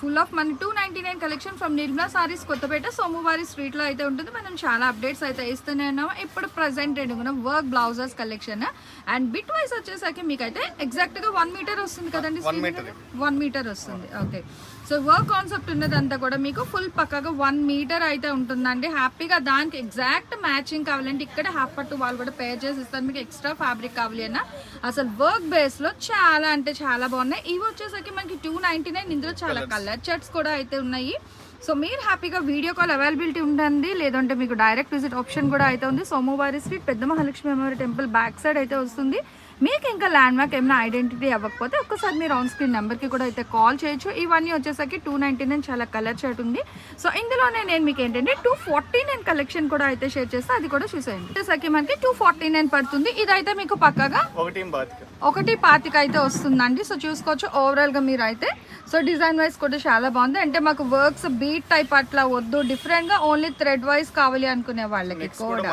Full of మన 299 collection from Nirmala Sarees Kothapeta Somavari street లో అయితే ఉంటుంది. మనం చాలా అప్డేట్స్ అయితే ఇస్తూనే ఉన్నాము. ఇప్పుడు ప్రెసెంట్ ఎడుగున వర్క్ బ్లౌజెస్ కలెక్షన్ అండ్ బిట్ వైస్ వచ్చేసరికి మీకు అయితే ఎగ్జాక్ట్ గా 1 మీటర్ వస్తుంది కదండి. 1 మీటర్ వస్తుంది. ఓకే, సో వర్క్ కాన్సెప్ట్ ఉన్నదంతా కూడా మీకు ఫుల్ పక్కగా 1 మీటర్ అయితే ఉంటుందండి. హ్యాపీగా దానికి ఎగ్జాక్ట్ మ్యాచింగ్ కావాలంటే ఇక్కడ హాఫ్ పట్టు వాళ్ళు కూడా పేర్ చేసి ఇస్తారు. మీకు ఎక్స్ట్రా ఫ్యాబ్రిక్ కావాలి అన్న అసలు వర్క్ బేస్ లో చాలా అంటే చాలా బాగున్నాయి. ఇవి వచ్చేసరికి మనకి 299. ఇందులో చాలా కలర్ చార్ట్స్ కూడా అయితే ఉన్నాయి. సో మీరు హ్యాపీగా వీడియో కాల్ అవైలబిలిటీ ఉంటుంది, లేదంటే మీకు డైరెక్ట్ విజిట్ ఆప్షన్ కూడా అయితే ఉంది. సోమవారి స్ట్రీట్ పెద్ద మహాలక్ష్మి అమ్మవారి టెంపుల్ బ్యాక్ సైడ్ అయితే వస్తుంది. మీకు ఇంకా ల్యాండ్ మార్క్ ఏమైనా ఐడెంటిటీ అవ్వకపోతే ఒక్కసారి మీరు ఆన్ స్క్రీన్ నెంబర్కి కూడా అయితే కాల్ చేయొచ్చు. ఇవన్నీ వచ్చేసరికి 299 చాలా కలర్ చార్ట్ ఉంది. సో ఇందులోనే నేను మీకు ఏంటంటే 249 కలెక్షన్ కూడా అయితే షేర్ చేస్తే అది కూడా చూసేయండి. వచ్చేసరికి మనకి 249 పడుతుంది. ఇదైతే మీకు పక్కగా 1.25 అయితే వస్తుందండి. సో చూసుకోవచ్చు ఓవరాల్ గా మీరు అయితే. సో డిజైన్ వైజ్ కూడా చాలా బాగుంది. అంటే మాకు వర్క్స్ బీట్ టైప్ అట్లా వద్దు, డిఫరెంట్ గా ఓన్లీ థ్రెడ్ వైజ్ కావాలి అనుకునే వాళ్ళకి కూడా.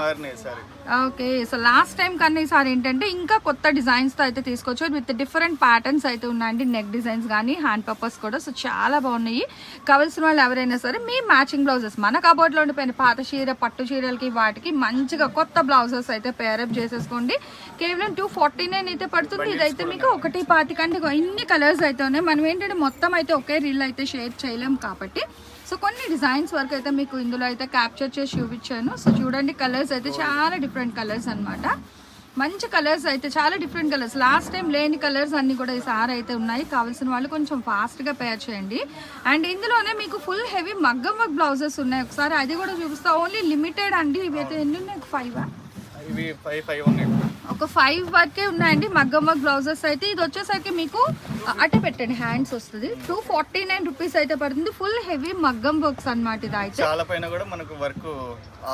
ఓకే, సో లాస్ట్ టైం కన్నా ఈసారి ఏంటంటే ఇంకా కొత్త డిజైన్స్ తో అయితే తీసుకొచ్చారు. విత్ డిఫరెంట్ ప్యాటర్న్స్ అయితే ఉన్నాయండి. నెక్ డిజైన్స్ కానీ హ్యాండ్ పర్పస్ కూడా. సో చాలా బాగున్నాయి. కావాల్సిన వాళ్ళు ఎవరైనా సరే మీ మ్యాచింగ్ బ్లౌజెస్ మన కబోర్డ్ లో ఉండిపోయిన పాత చీర పట్టు చీరలకి వాటికి మంచిగా కొత్త బ్లౌజెస్ అయితే పేరప్ చేసేసుకోండి. కేవలం 249 అయితే పడుతుంది. ఇదైతే మీకు 1.25 కంటే ఇన్ని కలర్స్ అయితే ఉన్నాయి. మనం ఏంటంటే మొత్తం అయితే ఒకే రీల్ అయితే షేర్ చేయలేం కాబట్టి సో కొన్ని డిజైన్స్ వరకు అయితే మీకు ఇందులో అయితే క్యాప్చర్ చేసి చూపించాను. సో చూడండి కలర్స్ అయితే చాలా డిఫరెంట్ కలర్స్ అన్నమాట. మంచి కలర్స్ అయితే చాలా డిఫరెంట్ కలర్స్. లాస్ట్ టైం లేని కలర్స్ అన్ని కూడా ఈసారి అయితే ఉన్నాయి. కావాల్సిన వాళ్ళు కొంచెం ఫాస్ట్గా పేర్ చేయండి. అండ్ ఇందులోనే మీకు ఫుల్ హెవీ మగ్గం వర్క్ బ్లౌజెస్ ఉన్నాయి. ఒకసారి అది కూడా చూపిస్తా. ఓన్లీ లిమిటెడ్ అండి. ఇవి అయితే ఎన్ని ఉన్నాయి? 5 ఉన్నాయి. ఒక 5 వరకే ఉన్నాయండి మగ్గం వర్క్ బ్లౌజెస్ అయితే. ఇది వచ్చేసరికి మీకు అట్టే పెట్టండి హ్యాండ్స్ వస్తుంది. 249 రూపీస్ అయితే పడుతుంది. ఫుల్ హెవీ మగ్గం వర్క్స్ అన్నమాట. ఇది అయితే చాలా పైన కూడా మనకు వర్క్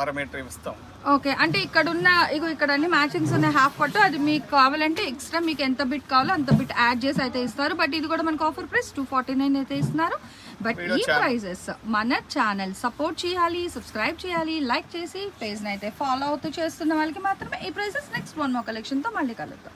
6 మీటర్ ఇస్తాం. ఓకే, అంటే ఇక్కడ ఉన్న ఇక్కడ అన్ని మ్యాచింగ్స్ ఉన్నాయి. హాఫ్ పట్టు అది మీకు కావాలంటే ఎక్స్ట్రా మీకు ఎంత బిట్ కావాలో అంత బిట్ యాడ్ చేసి అయితే ఇస్తారు. బట్ ఇది కూడా మనకు ఆఫర్ ప్రైస్ 249 అయితే ఇస్తున్నారు. బట్ ఈ ప్రైజెస్ మన ఛానల్ సపోర్ట్ చేయాలి, సబ్స్క్రైబ్ చేయాలి, లైక్ చేసి పేజ్ని అయితే ఫాలో అవుతూ చేస్తున్న వాళ్ళకి మాత్రమే ఈ ప్రైజెస్. నెక్స్ట్ 1 more కలెక్షన్తో మళ్ళీ కలుద్దాం.